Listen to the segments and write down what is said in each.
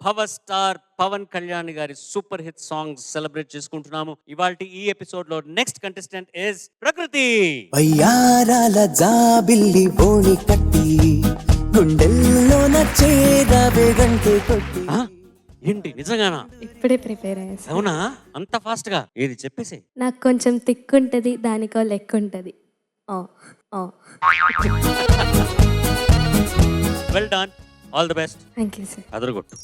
Power star Pawan Kalyan గారి super hit songs celebrate చేసుకుంటున్నాము. ఇవాల్టి ఈ ఎపిసోడ్ లో నెక్స్ట్ కంటెస్టెంట్ ఇస్ ప్రకృతి. వయ్యారాల జాబిల్లి బోణి కట్టి గుండెల్లోన చేరవే గంటే కొట్టి. ఏంటి నిజంగానా? ఇప్పుడే ప్రిపేర్ అయ్యా. అవునా? అంత ఫాస్ట్ గా ఏది చెప్పేసి. నాకు కొంచెం తిక్కుంటది, దానికో లెక్క ఉంటది. Well done, all the best. Thank you sir. అదరగొట్టు.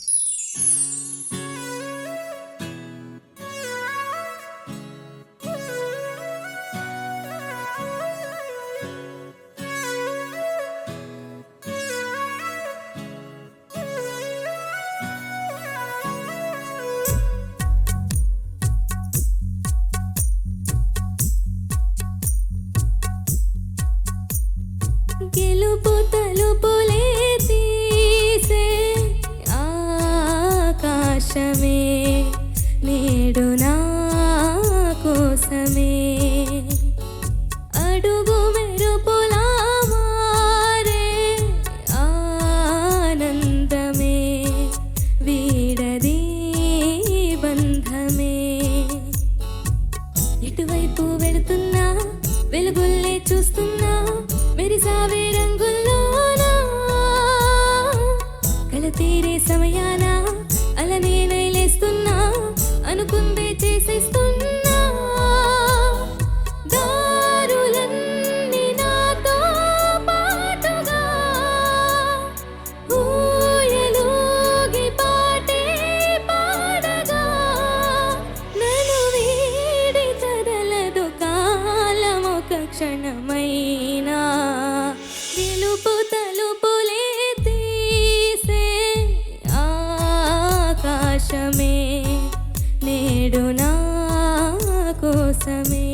గెలుపు తలుపులే తీసే ఆకాశమే నేడు నా కోసమే అడుగు మెరుపులా మారే ఆనందమే వీడది బంధమే ఎటువైపు వెళుతున్నా వెలుగుల్లే చూస్తున్నా మెరిసావే రంగుల్లోనా కల తీరే సమయాన అలనే నైలేస్తున్నా అనుకుందే చేసేస్తున్నా దారులన్నీ నాతో పాటుగా ఊయలూగి పాటే పాడగా నన్ను వీడి కదలదు కాలమొక క్షణమైనా గెలుపు తలుపులే తీసే ఆకాశమే నేడు నా కోసమే.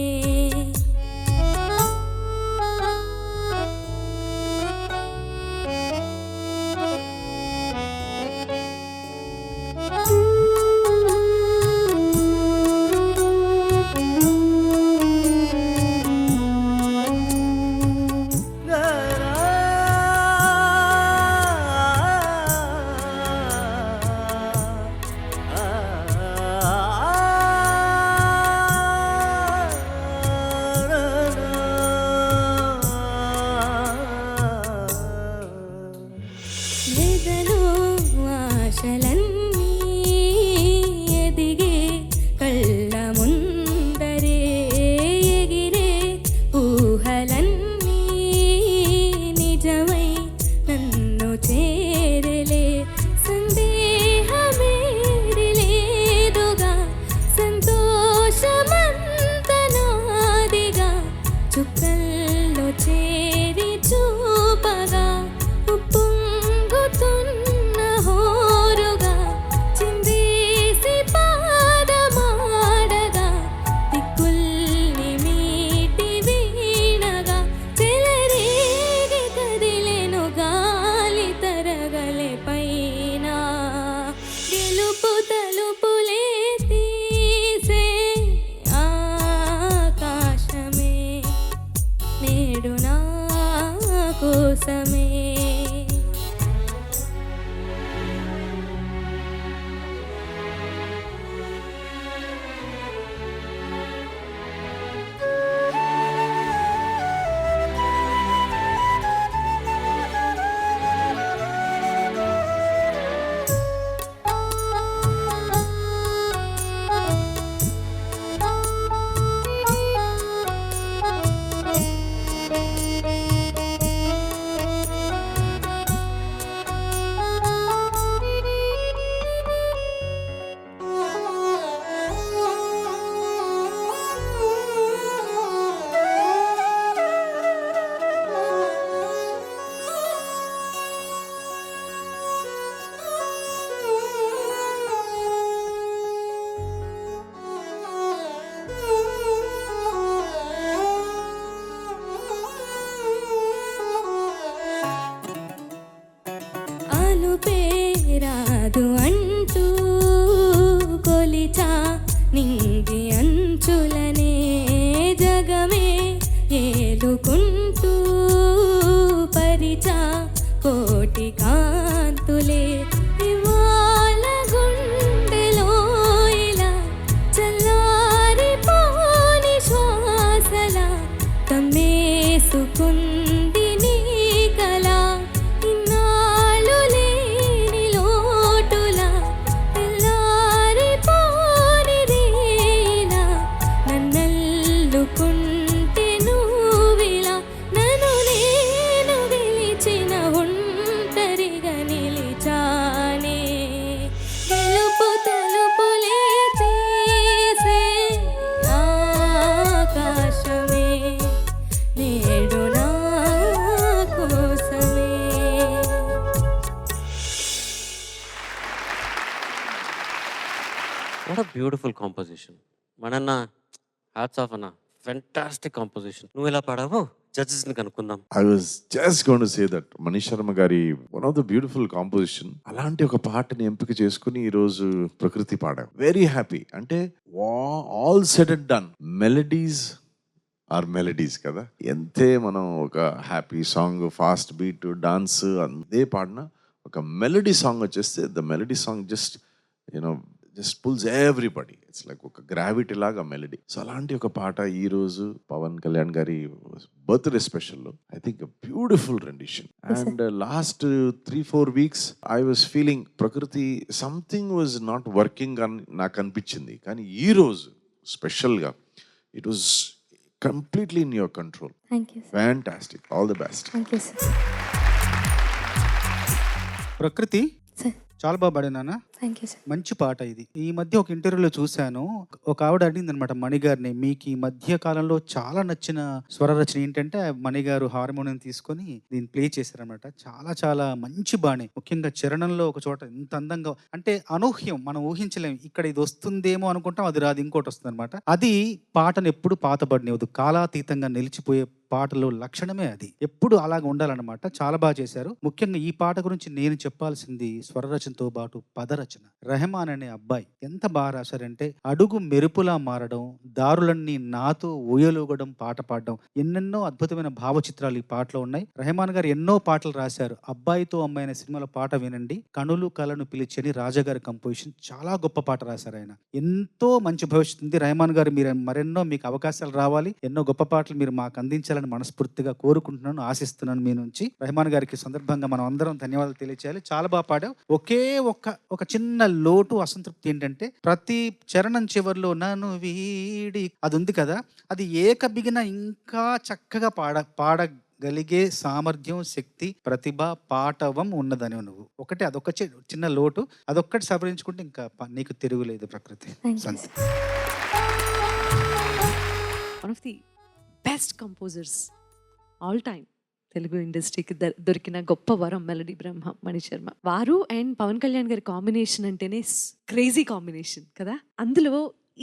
ఎదలో ఆశలన్నీ ఎదిగే కళ్ళ ముందరే ఎగిరే ఊహలన్నీ నిజమై నన్ను చేరలే సందేహమేది లేదుగా సంతోషమంత నాదిగా చుక్కల్లో చేరి చూపగా ఉప్పొంగుతున్న హోరుగా చిందేసి పాదమాడగా దిక్కుల్ని మీటి వీణగా చెలరేగి కదిలెను గాలి తరగలే పైన గెలుపు తలుపులే తీసే ఆకాశమే నేడు నా కోసమే. పేరాదు అంటూ కొలిచా నింగి అంచులనే జగమే ఏలుకుంటూ పరిచా కోటి కాంతులే ఇవాళ వాట్ అ బ్యూటిఫుల్ కాంపోజిషన్. మనన్న హ్యాట్స్ ఆఫ్ అన్న, ఫెంటాస్టిక్ కాంపోజిషన్. నువ్వు ఎలా పాడావో జడ్జెస్ని కనుక్కుందాం. I was just going to say that Manish Sharma గారి one of the beautiful composition. అలాంటి ఒక పాటని ఎంపిక చేసుకుని ఈ రోజు ప్రకృతి పాడాం. Very happy. అంటే all said and done, melodies are melodies కదా. ఎంతే మనం ఒక happy song, fast beat, dance అంతే పాడినా ఒక మెలడీ సాంగ్ వచ్చేస్తే the melody song just just pulls everybody. It's like ఒక గ్రావిటీ లాగా మెలడీ. సో అలాంటి ఒక పాట ఈ రోజు పవన్ కళ్యాణ్ గారి బర్త్డే స్పెషల్లో I think beautiful rendition. And last 3-4 weeks I was feeling ప్రకృతి సంథింగ్ వాజ్ నాట్ వర్కింగ్ అని నాకు అనిపించింది. కానీ ఈ రోజు స్పెషల్గా it was completely in your control. Thank you sir. Fantastic. All the best. Thank you sir. ప్రకృతి సార్ చాలా బాగా పాడినాన్న. Thank you sir. మంచి పాట ఇది. ఈ మధ్య ఒక ఇంటర్వ్యూలో చూశాను, ఒక ఆవిడ అడిగింది అనమాట మణి గారిని, మీకు ఈ మధ్య కాలంలో చాలా నచ్చిన స్వర రచన ఏంటంటే మణి గారు హార్మోనియం తీసుకొని దీన్ని ప్లే చేశారనమాట. చాలా చాలా మంచి బాణి. ముఖ్యంగా చరణంలో ఒక చోట ఎంత అందంగా, అంటే అనూహ్యం, మనం ఊహించలేం. ఇక్కడ ఇది వస్తుందేమో అనుకుంటాం, అది రాదు, ఇంకోటి వస్తుంది అనమాట. అది పాటను ఎప్పుడు పాతబడినవద్దు, కాలాతీతంగా నిలిచిపోయే పాటలో లక్షణమే అది. ఎప్పుడు అలాగ ఉండాలన్నమాట. చాలా బాగా చేశారు. ముఖ్యంగా ఈ పాట గురించి నేను చెప్పాల్సింది స్వరరచనతో పాటు పదరచన. రెహమాన్ అనే అబ్బాయి ఎంత బాగా రాశారంటే, అడుగు మెరుపులా మారడం, దారులన్నీ నాతో ఊయలూగడం, పాట పాడడం, ఎన్నెన్నో అద్భుతమైన భావచిత్రాలు ఈ పాటలో ఉన్నాయి. రెహమాన్ గారు ఎన్నో పాటలు రాశారు. అబ్బాయితో అమ్మాయి అనే సినిమాలో పాట వినండి, కనులు కలను పిలిచని రాజాగారి కంపోజిషన్. చాలా గొప్ప పాట రాశారు ఆయన. ఎంతో మంచి భవిష్యత్తు ఉంది. రెహమాన్ గారు మీరు మరెన్నో మీకు అవకాశాలు రావాలి, ఎన్నో గొప్ప పాటలు మీరు మాకు అందించాలని మనస్ఫూర్తిగా కోరుకుంటున్నాను, ఆశిస్తున్నాను మీ నుంచి. రెహమాన్ గారికి సందర్భంగా మనం అందరం ధన్యవాదాలు తెలియచేయాలి. చాలా బాగా పాడావు. ఒకే ఒక చిన్న లోటు, అసంతృప్తి ఏంటంటే ప్రతి చరణం చివరిలో నన్ను వీడి అది ఉంది కదా, అది ఏక బిగిన ఇంకా చక్కగా పాడగలిగే సామర్థ్యం, శక్తి, ప్రతిభ, పాటవం ఉన్నదని నువ్వు ఒకటి, అదొక చిన్న లోటు. అదొక్కటి సవరించుకుంటే ఇంకా నీకు తిరుగులేదు ప్రకృతి. Thank you. One of the best composers all time Telugu ఇండస్ట్రీకి దొరికిన గొప్ప వరం మెలడీ బ్రహ్మ మణి శర్మ. వారు అండ్ పవన్ కళ్యాణ్ గారి కాంబినేషన్ అంటేనే క్రేజీ కాంబినేషన్ కదా. అందులో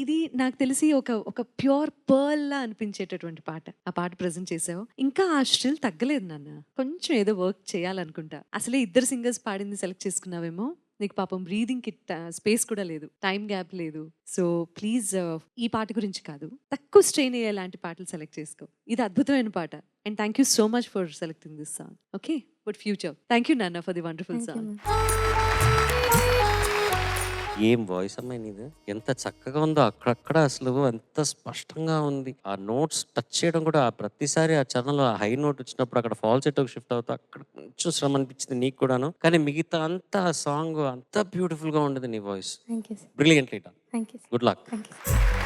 ఇది నాకు తెలిసి ఒక ప్యూర్ పర్ల్ లా అనిపించేటటువంటి పాట. ఆ పాట ప్రజెంట్ చేసావు. ఇంకా ఆ స్టిల్ తగ్గలేదు నాన్న, కొంచెం ఏదో వర్క్ చేయాలనుకుంటా. అసలే ఇద్దరు సింగర్స్ పాడింది సెలెక్ట్ చేసుకున్నావేమో. నీకు పాపం బ్రీదింగ్ కి స్పేస్ కూడా లేదు, టైం గ్యాప్ లేదు. సో ప్లీజ్ ఈ పాట గురించి కాదు, తక్కువ స్ట్రెయిన్ అయ్యే లాంటి పాటలు సెలెక్ట్ చేసుకో. ఇది అద్భుతమైన పాట. And thank you so much for selecting this song. Okay, but future. Thank you నాన్న ఫర్ ది వండర్ఫుల్ సాంగ్. ఏం వాయిస్ అమ్మాయి నీది, ఎంత చక్కగా ఉందో. అక్కడక్కడ అసలు ఎంత స్పష్టంగా ఉంది. ఆ నోట్స్ టచ్ చేయడం కూడా ప్రతిసారి ఆ చరణంలో హై నోట్ వచ్చినప్పుడు అక్కడ ఫాల్ సెట్ షిఫ్ట్ అవుతా అక్కడ కొంచెం శ్రమ అనిపించింది నీకు కూడాను. కానీ మిగతా అంతా సాంగ్ అంతా బ్యూటిఫుల్ గా ఉండదు నీ voice. Thank you sir. Brilliantly done. Thank you. Good luck. Thank you.